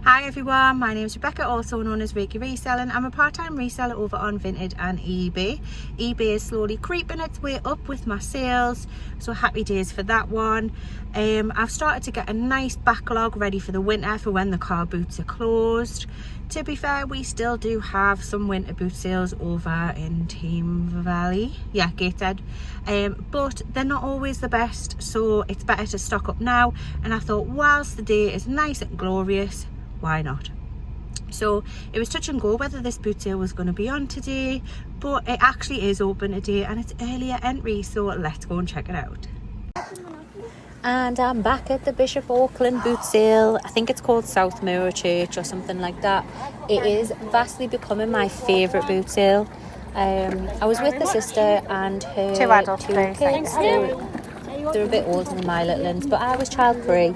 Hi everyone, my name is Rebecca, also known as Reiki Reselling. I'm a part-time reseller over on Vinted and eBay. eBay is slowly creeping its way up with my sales, so happy days for that one. I've started to get a nice backlog ready for the winter for when the car boots are closed. To be fair, we still do have some winter boot sales over in Team Valley, Gateshead, but they're not always the best, so it's better to stock up now. And I thought, whilst the day is nice and glorious, why not? So it was touch and go whether this boot sale was going to be on today, but it actually is open today and it's earlier entry, so let's go and check it out. And I'm back at the Bishop Auckland boot sale. I think it's called South Mirror Church or something like that. It is vastly becoming my favourite boot sale. I was with the sister and her two kids. They're a bit older than my little ones, but I was child free.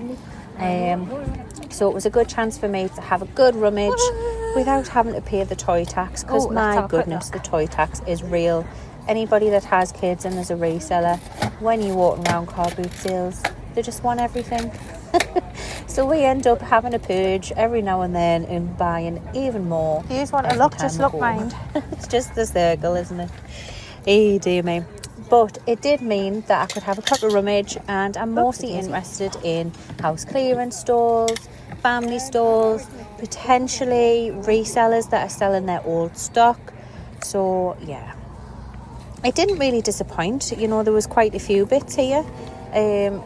So it was a good chance for me to have a good rummage without having to pay the toy tax, because my goodness, the toy tax is real. Anybody that has kids and is a reseller, when you walk around car boot sales, they just want everything. So we end up having a purge every now and then and buying even more. You just want to look, just look, mind. It's just the circle, isn't it? Hey, dear me. But it did mean that I could have a proper rummage, and I'm mostly interested in house clearance stalls, family stalls, potentially resellers that are selling their old stock. So yeah, it didn't really disappoint. You know, there was quite a few bits here.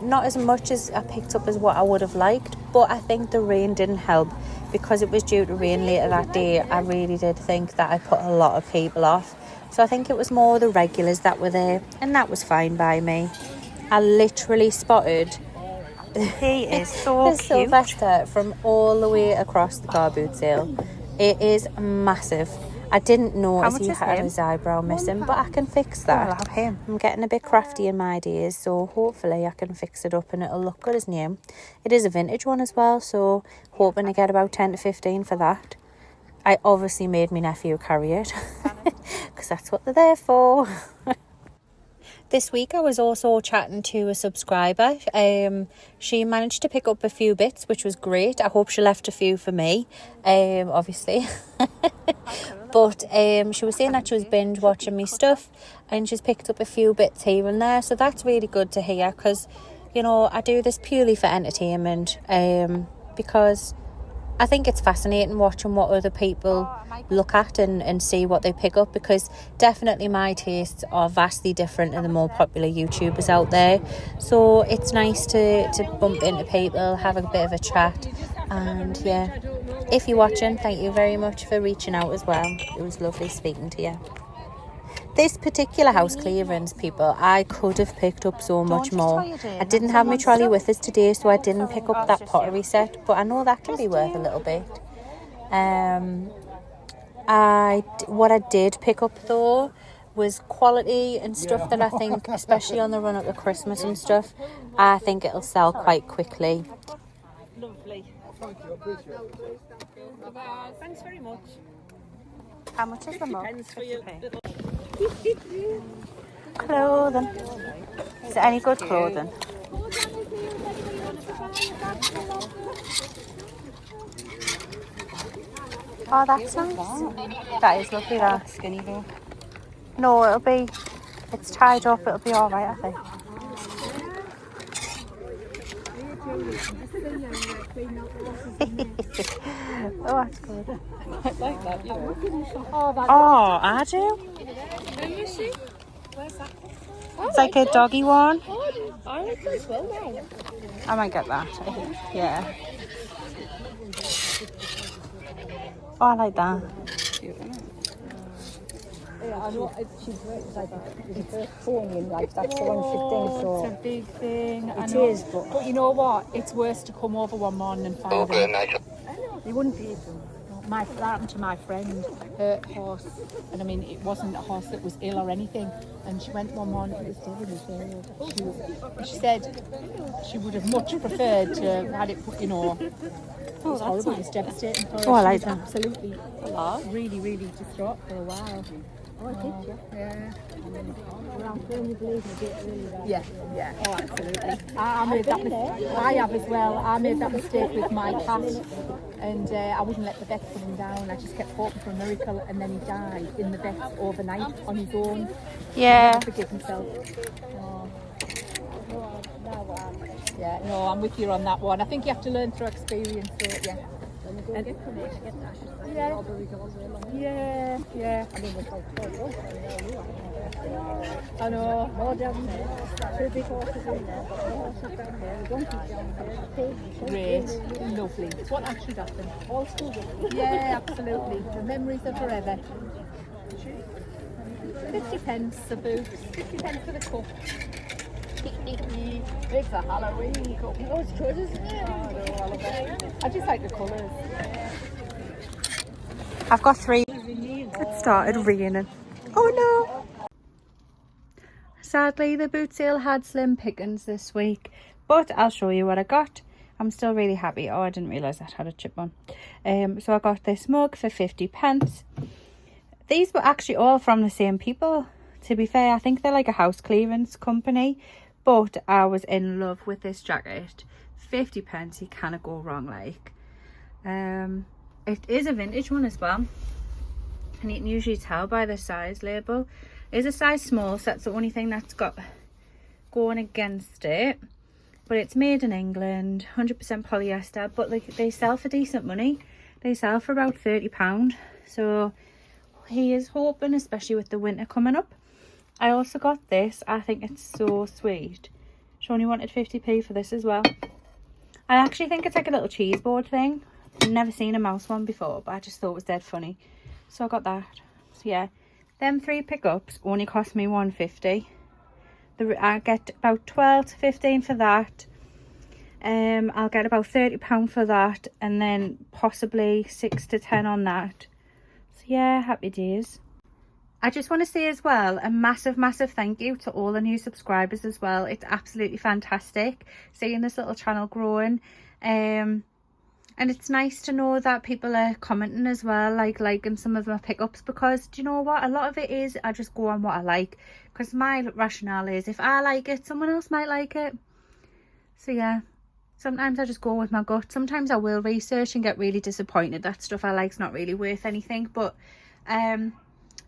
Not as much as I picked up as what I would have liked, but I think the rain didn't help. Because it was due to rain later that day, I really did think that I put a lot of people off. So I think it was more the regulars that were there, and that was fine by me. I literally spotted He is so the cute. Sylvester from all the way across the car boot sale. It is massive. I didn't notice he had his eyebrow missing, but I can fix that. I'll have him. I'm getting a bit crafty in my days, so hopefully I can fix it up and it'll look good as new. It is a vintage one as well, so hoping to get about 10 to 15 for that. I obviously made my nephew carry it, because that's what they're there for. This week I was also chatting to a subscriber. She managed to pick up a few bits, which was great. I hope she left a few for me, obviously. But she was saying that she was binge watching me stuff, and she's picked up a few bits here and there. So that's really good to hear, because, you know, I do this purely for entertainment, because I think it's fascinating watching what other people look at and see what they pick up, because definitely my tastes are vastly different than the more popular YouTubers out there. So it's nice to bump into people, have a bit of a chat, and yeah, if you're watching, thank you very much for reaching out as well. It was lovely speaking to you. This particular house clearance, people, I could have picked up so much more. I didn't have my trolley with us today, so I didn't pick up that pottery set, but I know that can be worth a little bit. What I did pick up though was quality and stuff that I think, especially on the run up to Christmas and stuff, I think it'll sell quite quickly. Lovely. Thank you, I appreciate it. Thanks very much. How much is the mug? Clothing. Is it any good clothing? Oh, that's nice. That is lovely, that. Skinny though. No, it's tied up, it'll be alright, I think. Oh, that's good. I like that, you know. Oh, I do. Where is she? Where's that? It's like a doggy one. I like that as well now. I might get that. Yeah. Oh, I like that. Yeah, I know she's like the first phone in, like that's the 115. So it's a big thing. It is, but you know what? It's worse to come over one morning and find them. you wouldn't believe them. That happened to my friend, her horse, and I mean it wasn't a horse that was ill or anything, and she went one morning, it was dead. She said she would have much preferred to have had it put, you know. It was horrible, it was devastating for her. Oh, I like that. Absolutely, really, really distraught for a while. Oh, I did, Yeah. Well, I'm feeling you believe me, did really that. Yeah. Oh, absolutely. I made that mistake. I have as well. I made that mistake with my cat, and I wouldn't let the vet put him down. I just kept hoping for a miracle, and then he died in the vet overnight on his own. Yeah. He forgive himself. Oh. Yeah, no, I'm with you on that one. I think you have to learn through experience. So, yeah. And, yeah. I mean, it's like 12 months, I know. more down there, 2 big horses in there, horses down there, donkeys down there, pigs. Great, lovely. What else should happen? All school. Yeah, absolutely. The memories are forever. 50 pence a boot, 50 pence for the cup. It's a Halloween cup. Oh, it's good, isn't it? I just like the colours. I've got 3. It started raining. Oh no! Sadly, the boot sale had slim pickings this week, but I'll show you what I got. I'm still really happy. Oh, I didn't realise that had a chip on. So I got this mug for 50 pence. These were actually all from the same people. To be fair, I think they're like a house clearance company, but I was in love with this jacket. 50 pence, you cannot go wrong. Like, it is a vintage one as well, and you can usually tell by the size label. It is a size small, so that's the only thing that's got going against it. But it's made in England, 100% polyester, but like they sell for decent money. They sell for about £30. So he is hoping, especially with the winter coming up. I also got this. I think it's so sweet. She only wanted 50p for this as well. I actually think it's like a little cheese board thing. I've never seen a mouse one before, but I just thought it was dead funny. So I got that. So yeah, them 3 pickups only cost me £1.50. I get about 12 to 15 for that. I'll get about £30 for that, and then possibly 6 to 10 on that. So yeah, happy days. I just want to say as well, a massive thank you to all the new subscribers as well. It's absolutely fantastic seeing this little channel growing. And it's nice to know that people are commenting as well, like liking some of my pickups, because do you know what, a lot of it is I just go on what I like, because my rationale is if I like it, someone else might like it. So yeah, sometimes I just go with my gut. Sometimes I will research and get really disappointed that stuff I like's not really worth anything, but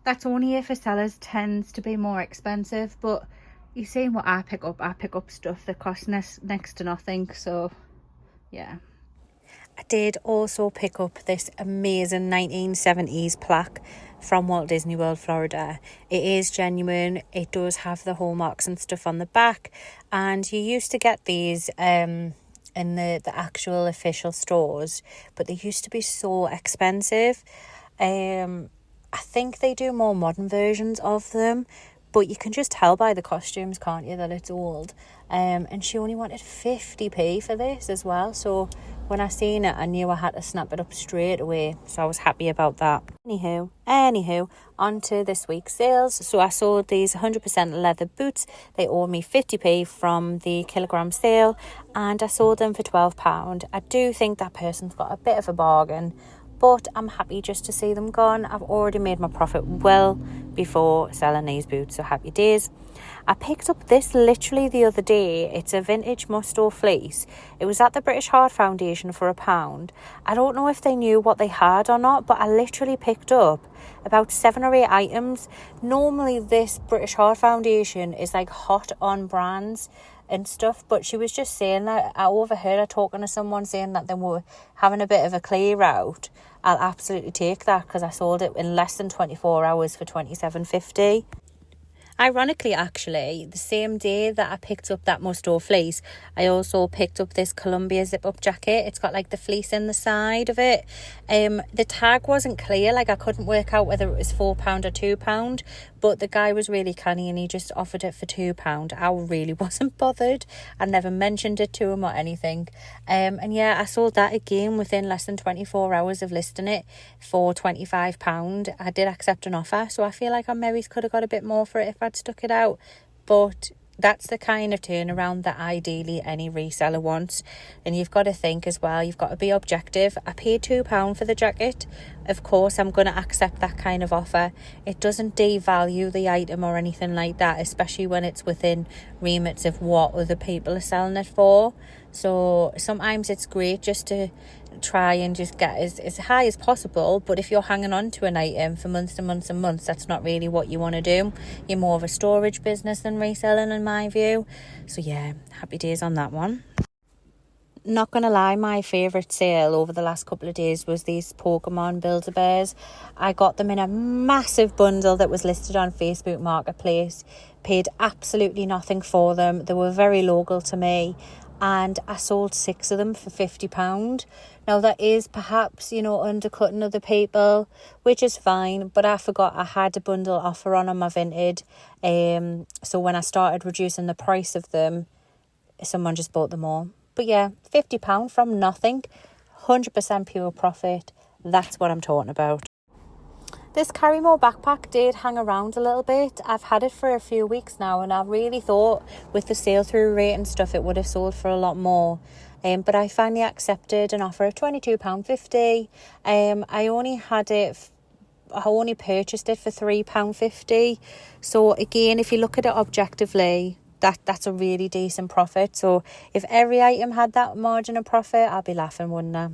that's only if a seller's tends to be more expensive. But you see what I pick up stuff that costs next to nothing. So yeah. I did also pick up this amazing 1970s plaque from Walt Disney World, Florida. It is genuine. It does have the hallmarks and stuff on the back, and you used to get these in the actual official stores, but they used to be so expensive. I think they do more modern versions of them, but you can just tell by the costumes, can't you, that it's old. And she only wanted 50p for this as well. So when I seen it, I knew I had to snap it up straight away. So I was happy about that. Anywho, on to this week's sales. So I sold these 100% leather boots. They owed me 50p from the kilogram sale, and I sold them for £12. I do think that person's got a bit of a bargain, but I'm happy just to see them gone. I've already made my profit well before selling these boots, so happy days. I picked up this literally the other day. It's a vintage Musto fleece. It was at the British Heart Foundation for £1. I don't know if they knew what they had or not, but I literally picked up about 7 or 8 items. Normally this British Heart Foundation is like hot on brands and stuff, but she was just saying that I overheard her talking to someone saying that they were having a bit of a clear out. I'll absolutely take that, because I sold it in less than 24 hours for £27.50. Ironically, actually, the same day that I picked up that Musto fleece, I also picked up this Columbia zip-up jacket. It's got like the fleece in the side of it. The tag wasn't clear, like I couldn't work out whether it was £4 or £2, but the guy was really canny and he just offered it for £2. I really wasn't bothered. I never mentioned it to him or anything. And yeah, I sold that again within less than 24 hours of listing it for £25. I did accept an offer, so I feel like I maybe could have got a bit more for it if I'd stuck it out. But That's the kind of turnaround that ideally any reseller wants. And you've got to think as well, you've got to be objective. I paid £2 for the jacket. Of course, I'm going to accept that kind of offer. It doesn't devalue the item or anything like that, especially when it's within remits of what other people are selling it for. So sometimes it's great just to try and just get as high as possible, but if you're hanging on to an item for months and months and months, that's not really what you want to do. You're more of a storage business than reselling, in my view. So yeah, happy days on that one. Not gonna lie, my favourite sale over the last couple of days was these Pokemon Build-A-Bears. I got them in a massive bundle that was listed on Facebook Marketplace. Paid absolutely nothing for them. They were very local to me, and I sold 6 of them for £50. Now that is perhaps, undercutting other people, which is fine, but I forgot I had a bundle offer on my Vinted. So when I started reducing the price of them, someone just bought them all. But yeah, £50 from nothing, 100% pure profit. That's what I'm talking about. This Carry More backpack did hang around a little bit. I've had it for a few weeks now, and I really thought with the sale through rate and stuff it would have sold for a lot more. But I finally accepted an offer of £22.50. I only purchased it for £3.50. So again, if you look at it objectively, that's a really decent profit. So if every item had that margin of profit, I'd be laughing, wouldn't I?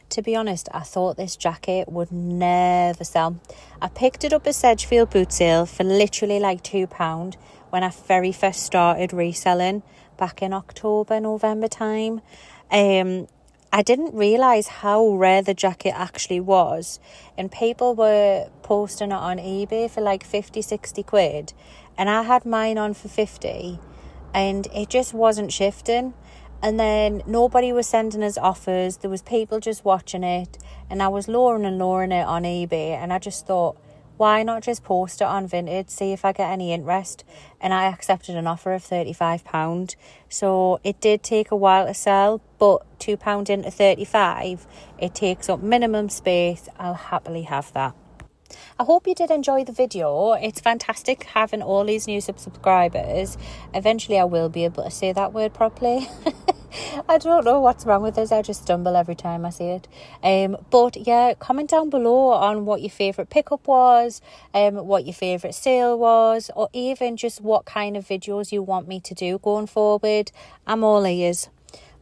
To be honest, I thought this jacket would never sell. I picked it up at Sedgefield boot sale for literally like £2 when I very first started reselling back in October, November time. I didn't realise how rare the jacket actually was, and people were posting it on eBay for like 50-60 quid, and I had mine on for 50, and it just wasn't shifting. And then nobody was sending us offers. There was people just watching it, and I was lowering it on eBay, and I just thought, why not just post it on Vinted, see if I get any interest? And I accepted an offer of £35. So it did take a while to sell, but £2 into 35, it takes up minimum space. I'll happily have that. I hope you did enjoy the video. It's fantastic having all these new subscribers. Eventually I will be able to say that word properly. I don't know what's wrong with this. I just stumble every time I say it. But yeah, comment down below on what your favourite pickup was, what your favourite sale was, or even just what kind of videos you want me to do going forward. I'm all ears.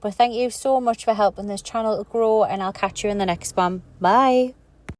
But thank you so much for helping this channel to grow, and I'll catch you in the next one. Bye.